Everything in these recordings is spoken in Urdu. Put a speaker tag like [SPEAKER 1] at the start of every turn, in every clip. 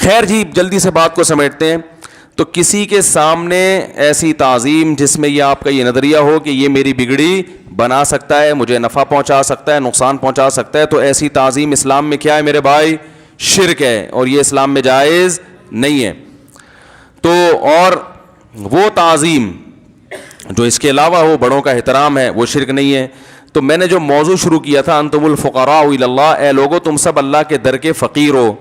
[SPEAKER 1] خیر جی جلدی سے بات کو سمیٹتے ہیں. تو کسی کے سامنے ایسی تعظیم جس میں یہ آپ کا یہ نظریہ ہو کہ یہ میری بگڑی بنا سکتا ہے, مجھے نفع پہنچا سکتا ہے, نقصان پہنچا سکتا ہے, تو ایسی تعظیم اسلام میں کیا ہے میرے بھائی؟ شرک ہے, اور یہ اسلام میں جائز نہیں ہے. تو اور وہ تعظیم جو اس کے علاوہ ہو, بڑوں کا احترام ہے, وہ شرک نہیں ہے. تو میں نے جو موضوع شروع کیا تھا انتم الفقراء الی اللہ, اے لوگو تم سب اللہ کے در کے فقیر ہو,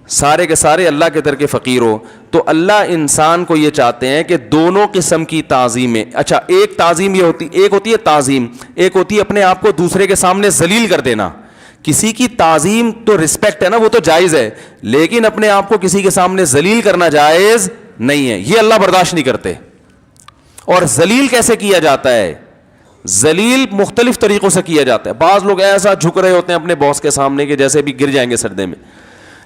[SPEAKER 1] سارے کے سارے اللہ کے در کے فقیر ہو. تو اللہ انسان کو یہ چاہتے ہیں کہ دونوں قسم کی تعظیمیں, اچھا ایک تعظیم یہ ہوتی, ایک ہوتی ہے تعظیم, ایک ہوتی ہے اپنے آپ کو دوسرے کے سامنے ذلیل کر دینا. کسی کی تعظیم تو رسپیکٹ ہے نا, وہ تو جائز ہے, لیکن اپنے آپ کو کسی کے سامنے ذلیل کرنا جائز نہیں ہے, یہ اللہ برداشت نہیں کرتے. اور ذلیل کیسے کیا جاتا ہے؟ ذلیل مختلف طریقوں سے کیا جاتا ہے. بعض لوگ ایسا جھک رہے ہوتے ہیں اپنے باس کے سامنے کہ جیسے بھی گر جائیں گے سردے میں,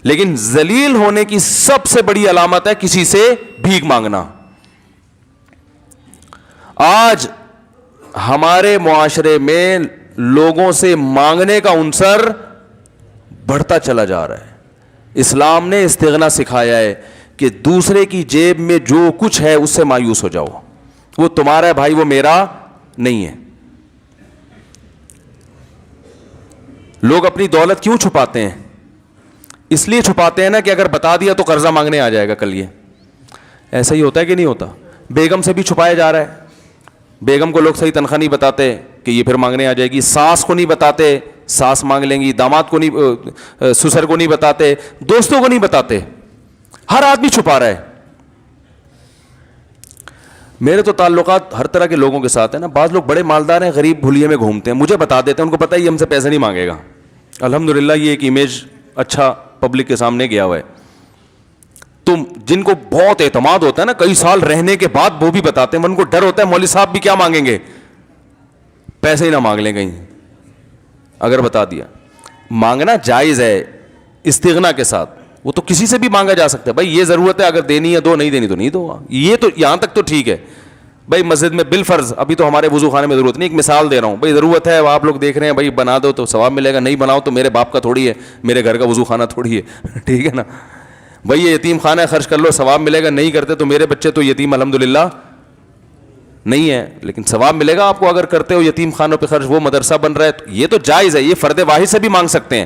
[SPEAKER 1] لیکن ذلیل ہونے کی سب سے بڑی علامت ہے کسی سے بھیک مانگنا. آج ہمارے معاشرے میں لوگوں سے مانگنے کا عنصر بڑھتا چلا جا رہا ہے. اسلام نے استغنا سکھایا ہے کہ دوسرے کی جیب میں جو کچھ ہے اس سے مایوس ہو جاؤ, وہ تمہارا ہے بھائی, وہ میرا نہیں ہے. لوگ اپنی دولت کیوں چھپاتے ہیں؟ اس لیے چھپاتے ہیں نا کہ اگر بتا دیا تو قرضہ مانگنے آ جائے گا کل. یہ ایسا ہی ہوتا ہے کہ نہیں ہوتا؟ بیگم سے بھی چھپایا جا رہا ہے. بیگم کو لوگ صحیح تنخواہ نہیں بتاتے کہ یہ پھر مانگنے آ جائے گی. ساس کو نہیں بتاتے, ساس مانگ لیں گی. داماد کو نہیں, سسر کو نہیں بتاتے, دوستوں کو نہیں بتاتے. ہر آدمی چھپا رہا ہے. میرے تو تعلقات ہر طرح کے لوگوں کے ساتھ ہیں نا. بعض لوگ بڑے مالدار ہیں, غریب بھولیے میں گھومتے ہیں, مجھے بتا دیتے ہیں, ان کو پتہ ہے یہ ہم سے پیسے نہیں مانگے گا. الحمدللہ یہ ایک امیج اچھا پبلک کے سامنے گیا ہوا ہے. تم جن کو بہت اعتماد ہوتا ہے نا, کئی سال رہنے کے بعد وہ بھی بتاتے ہیں, ان کو ڈر ہوتا ہے مولوی صاحب بھی کیا مانگیں گے, پیسے ہی نہ مانگ لیں کہیں. اگر بتا دیا, مانگنا جائز ہے استغنا کے ساتھ, وہ تو کسی سے بھی مانگا جا سکتا ہے. بھائی یہ ضرورت ہے, اگر دینی ہے دو, نہیں دینی تو نہیں دو. یہ تو یہاں تک تو ٹھیک ہے. بھائی مسجد میں بالفرض, ابھی تو ہمارے وضو خانے میں ضرورت نہیں, ایک مثال دے رہا ہوں, بھائی ضرورت ہے, آپ لوگ دیکھ رہے ہیں, بھائی بنا دو تو ثواب ملے گا, نہیں بناؤ تو میرے باپ کا تھوڑی ہے, میرے گھر کا وضو خانہ تھوڑی ہے. ٹھیک ہے نا بھائی, یہ یتیم خانہ خرچ کر لو, ثواب ملے گا. نہیں کرتے تو میرے بچے تو یتیم الحمدللہ نہیں ہے, لیکن ثواب ملے گا آپ کو اگر کرتے ہو یتیم خانوں پہ خرچ. وہ مدرسہ بن رہا ہے, یہ تو جائز ہے, یہ فرد واحد سے بھی مانگ سکتے ہیں.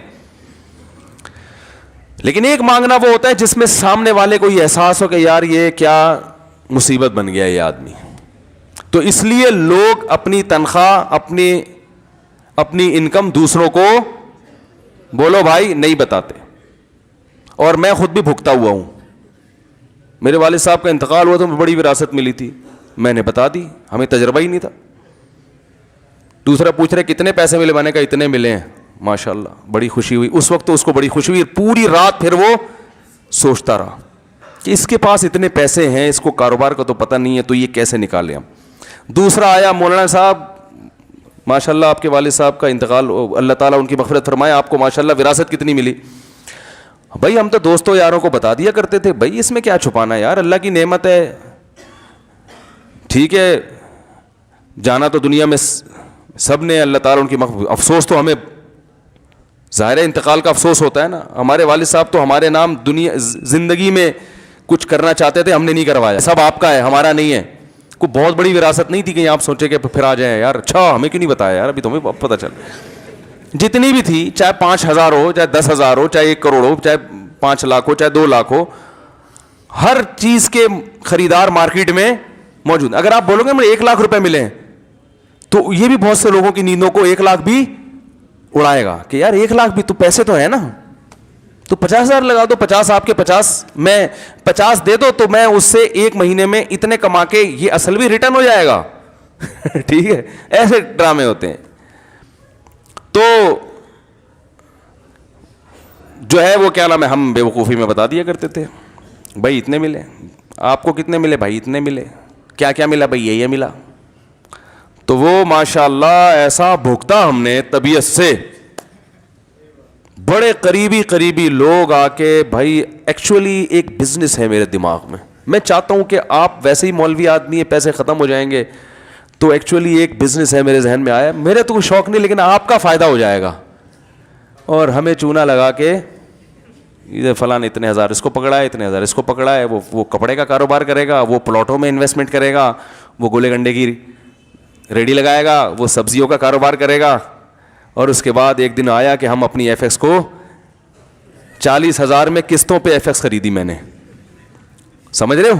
[SPEAKER 1] لیکن ایک مانگنا وہ ہوتا ہے جس میں سامنے والے کو یہ احساس ہو کہ یار یہ کیا مصیبت بن گیا یہ آدمی. تو اس لیے لوگ اپنی تنخواہ, اپنی انکم دوسروں کو بولو بھائی نہیں بتاتے. اور میں خود بھی بھگتا ہوا ہوں. میرے والد صاحب کا انتقال ہوا تو مجھے بڑی وراثت ملی تھی, میں نے بتا دی, ہمیں تجربہ ہی نہیں تھا. دوسرا پوچھ رہے کتنے پیسے ملے, میں نے کہا اتنے ملے ہیں. ماشاءاللہ بڑی خوشی ہوئی اس وقت, تو اس کو بڑی خوشی ہوئی. پوری رات پھر وہ سوچتا رہا کہ اس کے پاس اتنے پیسے ہیں, اس کو کاروبار کا تو پتہ نہیں ہے, تو یہ کیسے نکالے ہم. دوسرا آیا, مولانا صاحب ماشاءاللہ آپ کے والد صاحب کا انتقال, اللہ تعالیٰ ان کی مغفرت فرمائے, آپ کو ماشاءاللہ وراثت کتنی ملی؟ بھائی ہم تو دوستوں یاروں کو بتا دیا کرتے تھے. بھائی اس میں کیا چھپانا ہے یار, اللہ کی نعمت ہے. ٹھیک ہے جانا تو دنیا میں سب نے, اللہ تعالیٰ ان کی افسوس تو ہمیں ظاہر انتقال کا افسوس ہوتا ہے نا. ہمارے والد صاحب تو ہمارے نام دنیا زندگی میں کچھ کرنا چاہتے تھے, ہم نے نہیں کروایا. سب آپ کا ہے, ہمارا نہیں ہے. کوئی بہت بڑی وراثت نہیں تھی کہ آپ سوچے کہ پھر آ جائیں یار, اچھا ہمیں کیوں نہیں بتایا یار, ابھی تو ہمیں پتہ چل. جتنی بھی تھی, چاہے 5,000 ہو, چاہے 10,000 ہو, چاہے 1 کروڑ ہو, چاہے 5 لاکھ ہو, چاہے 2 لاکھ ہو, ہر چیز کے خریدار مارکیٹ میں موجود. اگر آپ بولو گے مجھے 1 لاکھ روپے ملے تو یہ بھی بہت سے لوگوں کی نیندوں کو 1 لاکھ بھی اڑائے گا کہ یار 1 لاکھ بھی تو پیسے تو ہے نا, تو 50,000 لگا دو, 50 آپ کے 50 میں 50 دے دو, تو میں اس سے 1 مہینے میں اتنے کما کے یہ اصل بھی ریٹرن ہو جائے گا. ٹھیک ہے, ایسے ڈرامے ہوتے ہیں. تو جو ہے وہ کیا نام ہے, ہم بے وقوفی میں بتا دیا کرتے تھے بھائی اتنے ملے, آپ کو کتنے ملے, بھائی اتنے ملے. کیا کیا ملا, بھائی یہ ملا. تو وہ ماشاءاللہ ایسا بھگتا ہم نے طبیعت سے. بڑے قریبی لوگ آ کے, بھائی ایکچولی ایک بزنس ہے میرے دماغ میں, میں چاہتا ہوں کہ آپ ویسے ہی مولوی آدمی ہے, پیسے ختم ہو جائیں گے, تو ایکچولی ایک بزنس ہے میرے ذہن میں آیا. میرے تو کوئی شوق نہیں, لیکن آپ کا فائدہ ہو جائے گا. اور ہمیں چونا لگا کے ادھر فلاں نے اتنے ہزار اس کو پکڑا ہے, اتنے ہزار اس کو پکڑا ہے, وہ کپڑے کا کاروبار کرے گا, وہ پلاٹوں میں انویسٹمنٹ کرے گا, وہ گولے گنڈے کی ریڈی لگائے گا, وہ سبزیوں کا کاروبار کرے گا. اور اس کے بعد ایک دن آیا کہ ہم اپنی ایف ایکس کو 40,000 میں قسطوں پہ ایف ایکس خریدی میں نے, سمجھ رہے ہو,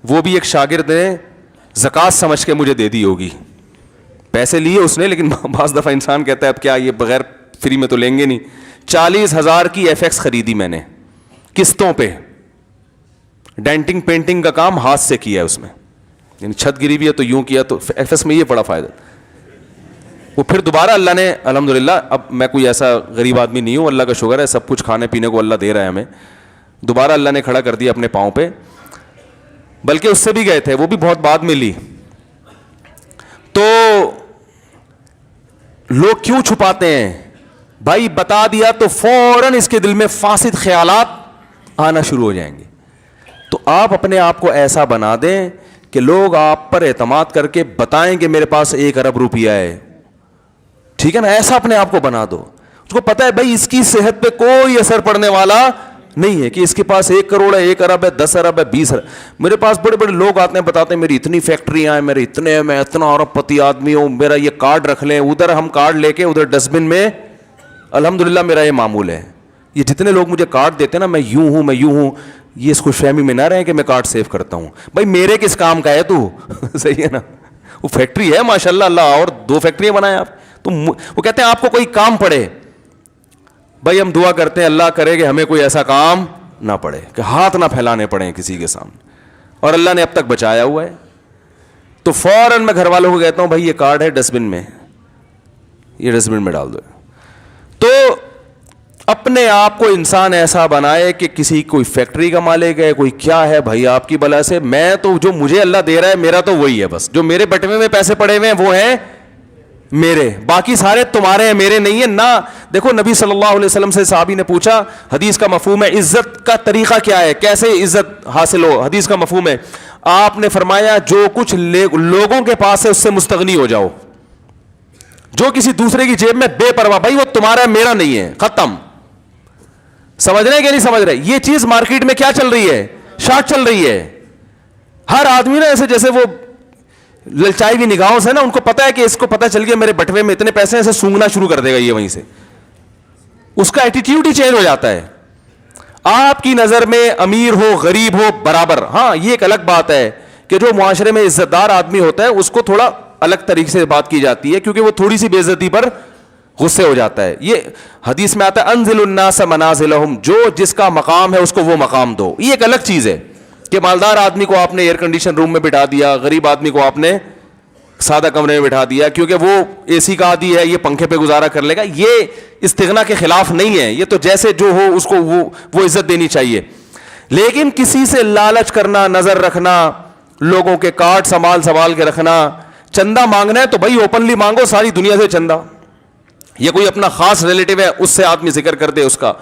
[SPEAKER 1] وہ بھی ایک شاگرد نے زکوٰۃ سمجھ کے مجھے دے دی ہوگی, پیسے لیے اس نے, لیکن بعض دفعہ انسان کہتا ہے اب کیا یہ بغیر فری میں تو لیں گے نہیں. 40,000 کی ایف ایکس خریدی میں نے قسطوں پہ, ڈینٹنگ پینٹنگ کا کام ہاتھ سے کیا ہے اس میں, یعنی چھت گری ہوئی ہے تو یوں کیا, تو ایف ایکس میں یہ بڑا فائدہ. وہ پھر دوبارہ اللہ نے الحمدللہ, اب میں کوئی ایسا غریب آدمی نہیں ہوں, اللہ کا شکر ہے, سب کچھ کھانے پینے کو اللہ دے رہا ہے ہمیں, دوبارہ اللہ نے کھڑا کر دیا اپنے پاؤں پہ. بلکہ اس سے بھی گئے تھے, وہ بھی بہت بعد میں لی. تو لوگ کیوں چھپاتے ہیں بھائی, بتا دیا تو فوراً اس کے دل میں فاسد خیالات آنا شروع ہو جائیں گے. تو آپ اپنے آپ کو ایسا بنا دیں کہ لوگ آپ پر اعتماد کر کے بتائیں کہ میرے پاس 1 ارب روپیہ ہے, ٹھیک ہے نا, ایسا اپنے آپ کو بنا دو. اس کو پتا ہے بھائی اس کی صحت پہ کوئی اثر پڑنے والا نہیں ہے کہ اس کے پاس 1 کروڑ ہے, 1 ارب ہے, 10 ارب ہے, 20 ارب. میرے پاس بڑے بڑے لوگ آتے ہیں, بتاتے ہیں میری اتنی فیکٹریاں ہیں, میرے اتنے, میں اتنا ارب پتی آدمی ہوں, میرا یہ کارڈ رکھ لیں, ادھر ہم کارڈ لے کے ادھر ڈسٹ بن میں, الحمدللہ میرا یہ معمول ہے. یہ جتنے لوگ مجھے کارڈ دیتے ہیں نا, میں یوں ہوں, میں یوں ہوں, یہ اس خوش فہمی میں نہ رہیں کہ میں کارڈ سیو کرتا ہوں. بھائی میرے کس کام کا ہے تو صحیح ہے نا, وہ فیکٹری ہے ماشاءاللہ, اللہ اور 2 فیکٹریاں بنائیں آپ. تو وہ کہتے ہیں آپ کو کوئی کام پڑے, بھائی ہم دعا کرتے ہیں اللہ کرے کہ ہمیں کوئی ایسا کام نہ پڑے کہ ہاتھ نہ پھیلانے پڑیں کسی کے سامنے, اور اللہ نے اب تک بچایا ہوا ہے. تو فوراً میں گھر والوں کو کہتا ہوں بھائی یہ کارڈ ہے ڈسٹ بن میں, یہ ڈسٹ بن میں ڈال دو. تو اپنے آپ کو انسان ایسا بنائے کہ کسی کوئی فیکٹری کا مالک ہے, کوئی کیا ہے, بھائی آپ کی بلا سے میں تو, جو مجھے اللہ دے رہا ہے میرا تو وہی ہے, بس جو میرے بٹوے میں پیسے پڑے ہوئے ہیں وہ ہیں میرے, باقی سارے تمہارے ہیں, میرے نہیں ہیں نا. دیکھو نبی صلی اللہ علیہ وسلم سے صحابی نے پوچھا, حدیث کا مفہوم ہے عزت کا طریقہ کیا ہے, کیسے عزت حاصل ہو, حدیث کا مفہوم ہے, آپ نے فرمایا جو کچھ لوگوں کے پاس ہے اس سے مستغنی ہو جاؤ. جو کسی دوسرے کی جیب میں بے پرواہ, بھائی وہ تمہارا ہے میرا نہیں ہے, ختم. سمجھ رہے ہیں کہ نہیں سمجھ رہے؟ یہ چیز مارکیٹ میں کیا چل رہی ہے, شارٹ چل رہی ہے. ہر آدمی نا ایسے جیسے وہ للچائی ہوئی نگاہوں سے نا, ان کو پتا ہے کہ اس کو پتا چل گیا میرے بٹوے میں اتنے پیسے ہیں, ایسے سونگنا شروع کر دے گا یہ وہیں سے, اس کا ایٹیٹیوڈ ہی چینج ہو جاتا ہے. آپ کی نظر میں امیر ہو غریب ہو برابر, ہاں یہ ایک الگ بات ہے کہ جو معاشرے میں عزت دار آدمی ہوتا ہے اس کو تھوڑا الگ طریقے سے بات کی جاتی ہے, کیونکہ وہ تھوڑی سی بے عزتی پر غصے ہو جاتا ہے. یہ حدیث میں آتا ہے انزل الناس منازلہم, جو جس کا مقام ہے اس کو وہ مقام دو. یہ ایک الگ چیز ہے کہ مالدار آدمی کو آپ نے ایئر کنڈیشن روم میں بٹھا دیا, غریب آدمی کو آپ نے سادہ کمرے میں بٹھا دیا کیونکہ وہ اے سی کا عادی ہے, یہ پنکھے پہ گزارا کر لے گا. یہ استغنا کے خلاف نہیں ہے, یہ تو جیسے جو ہو اس کو وہ عزت دینی چاہیے. لیکن کسی سے لالچ کرنا, نظر رکھنا, لوگوں کے کارڈ سنبھال کے رکھنا, چندہ مانگنا ہے تو بھائی اوپنلی مانگو ساری دنیا سے چندہ, یہ کوئی اپنا خاص ریلیٹو ہے اس سے آدمی ذکر کر دے اس کا.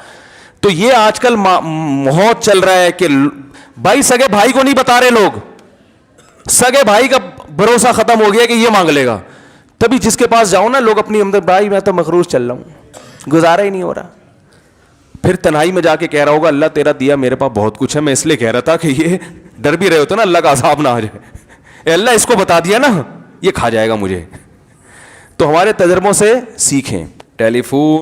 [SPEAKER 1] تو یہ آج کل ماحول چل رہا ہے کہ بھائی سگے بھائی کو نہیں بتا رہے لوگ, سگے بھائی کا بھروسہ ختم ہو گیا کہ یہ مانگ لے گا. تبھی جس کے پاس جاؤ نا لوگ اپنی ہمدرد, بھائی میں تو مخروج چل رہا ہوں, گزارا ہی نہیں ہو رہا. پھر تنہائی میں جا کے کہہ رہا ہوگا اللہ تیرا دیا میرے پاس بہت کچھ ہے, میں اس لیے کہہ رہا تھا کہ یہ ڈر بھی رہے ہوتے نا اللہ کا عذاب نہ آ جائے, اے اللہ اس کو بتا دیا نا یہ کھا جائے گا مجھے. تو ہمارے تجربوں سے سیکھیں. ٹیلی فون